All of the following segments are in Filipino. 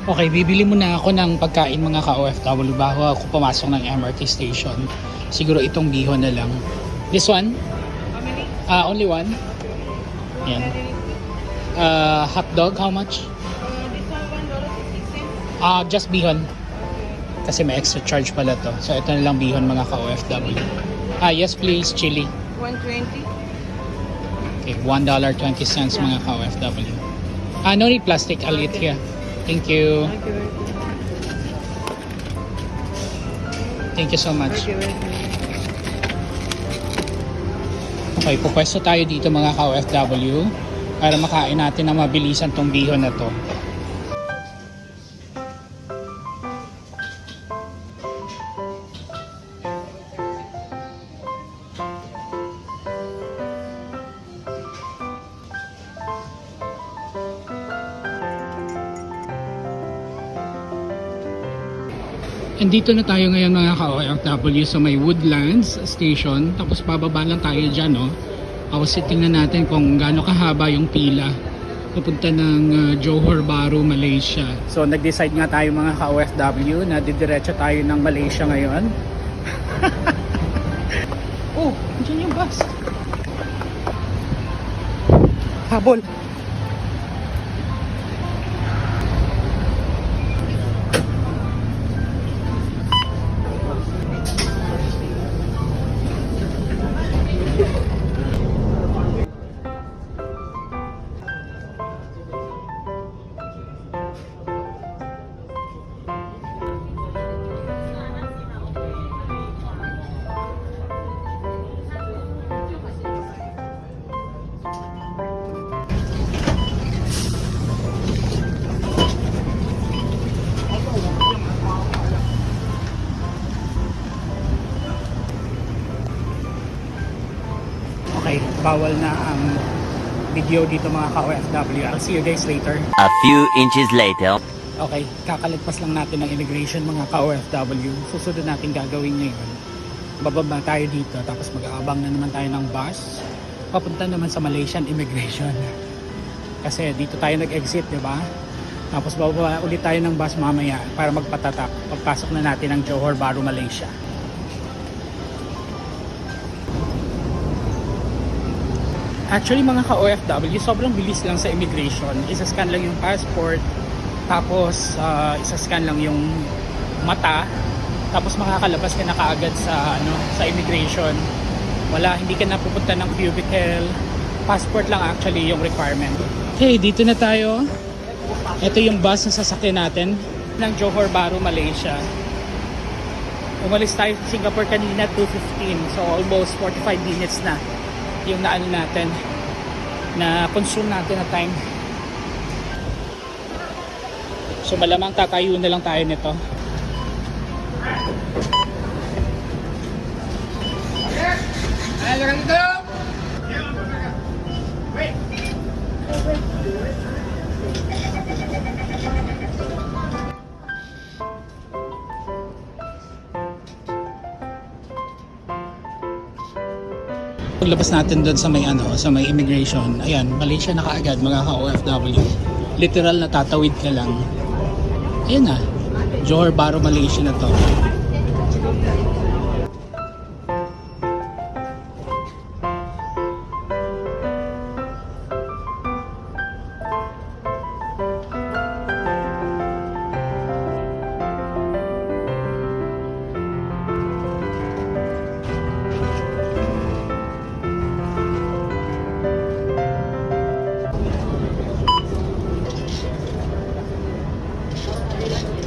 Okay, bibili muna ako ng pagkain mga ka-OFW bago ako pumasok ng MRT station. Siguro itong bihon na lang. This one? Only one? Yan. Hot dog, how much? This one, $1.60. Just bihon. Kasi may extra charge pala to. So ito na lang bihon mga ka-OFW. Yes please, chili. 120. Okay, $1.20 mga ka-OFW. No need plastic, I'll eat here. Thank you. Thank you so much. Okay, pupwesto tayo dito mga ka-OFW para makain natin na mabilisan tong bihon na to. Andito na tayo ngayon mga ka-OFW sa may Woodlands Station. Tapos bababa lang tayo dyan, no? Tapos tingnan natin kung gaano kahaba yung pila papunta ng Johor Bahru, Malaysia. So nag-decide nga tayo mga ka-OFW na didiretso tayo ng Malaysia ngayon. Oh, dyan yung bus. Habol. Okay, bawal na ang video dito mga ka-OFW. I'll see you guys later. A few inches later. Okay, kakalagpas lang natin ng immigration mga ka-OFW. Susunod natin gagawin ngayon. Bababa tayo dito tapos mag-aabang na naman tayo ng bus. Papunta naman sa Malaysian Immigration. Kasi dito tayo nag-exit, di ba? Tapos bababa ulit tayo ng bus mamaya para magpatatak. Pagpasok na natin ng Johor Bahru, Malaysia. Actually mga ka-OFW, sobrang bilis lang sa immigration. Isa-scan lang yung passport, tapos isa-scan lang yung mata, tapos makakalabas ka na kaagad sa immigration. Hindi ka na pupunta ng cubicle. Passport lang actually yung requirement. Okay, dito na tayo. Ito yung bus na sasakyan natin ng Johor Bahru, Malaysia. Umalis tayo sa Singapore kanina 2:15, so almost 45 minutes na yung natin na consume natin na time. So malamang tatayo na lang tayo nito. Paglabas natin doon sa may immigration, ayan, Malaysia na kaagad mga ka-OFW. Literal na tatawid ka lang. Ayan na, Johor Bahru, Malaysia na to.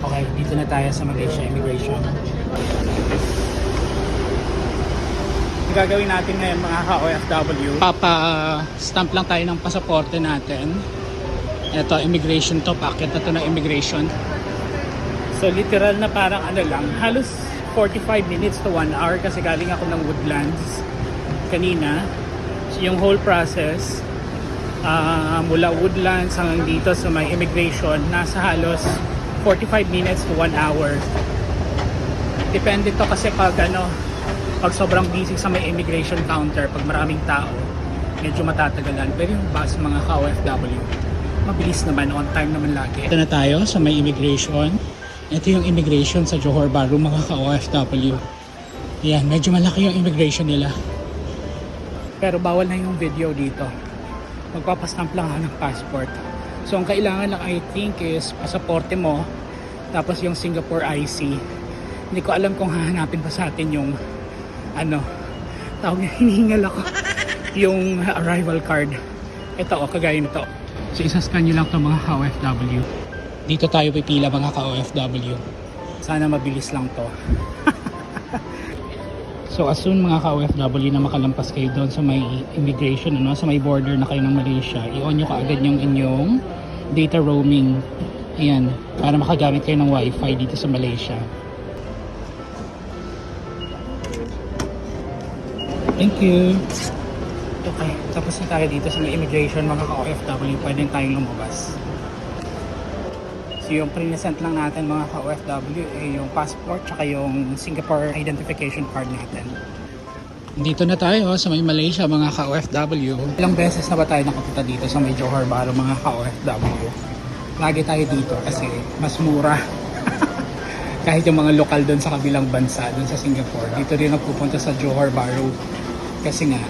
Okay, dito na tayo sa Malaysia Immigration. Ang gagawin natin ngayon mga ka-OFW, papa-stamp lang tayo ng pasaporte natin. Ito, immigration to, packet na to na immigration. So literal na parang lang, halos 45 minutes to 1 hour kasi galing ako ng Woodlands kanina. So yung whole process, mula Woodlands hanggang dito sa may immigration, nasa halos 45 minutes to 1 hour. Depende to kasi pag sobrang busy sa may immigration counter, pag maraming tao, medyo matatagalan. Pero yung bus mga ka-OFW, mabilis naman, on time naman lagi. Ito na tayo sa may immigration. Ito yung immigration sa Johor Bahru, mga ka-OFW. Yan, medyo malaki yung immigration nila. Pero bawal na yung video dito. Magpapastamp lang ako ng passport. So ang kailangan lang I think is pasaporte mo, tapos yung Singapore IC. Hindi ko alam kung hahanapin pa sa atin yung tawag niya, hinihingal ako. Yung arrival card. Ito kagaya nito. So isascan nyo lang ito mga ka-OFW. Dito tayo pipila mga ka-OFW. Sana mabilis lang to. So as soon mga ka-OFW na makalampas kayo doon sa may immigration, sa may border na kayo ng Malaysia, i-on nyo kaagad yung inyong data roaming. Ayan, para makagamit kayo ng wifi dito sa Malaysia. Thank you. Okay, tapos na tayo dito sa may immigration mga ka-OFW, pwede tayong lumabas. So yung present lang natin mga ka-OFW ay yung passport tsaka yung Singapore identification card natin. Dito na tayo sa may Malaysia mga ka-OFW. Ilang beses na ba tayo nakapunta dito sa may Johor Bahru mga ka-OFW? Lagi tayo dito kasi mas mura. Kahit yung mga lokal doon sa kabilang bansa, doon sa Singapore, dito rin nagpupunta sa Johor Bahru. Kasi nga,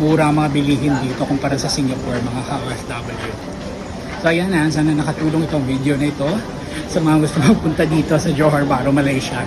mura ang mga bilihin dito kumpara sa Singapore mga ka-OFW. So ayan na, sana nakatulong itong video na ito sa mga gusto magpunta dito sa Johor Bahru, Malaysia.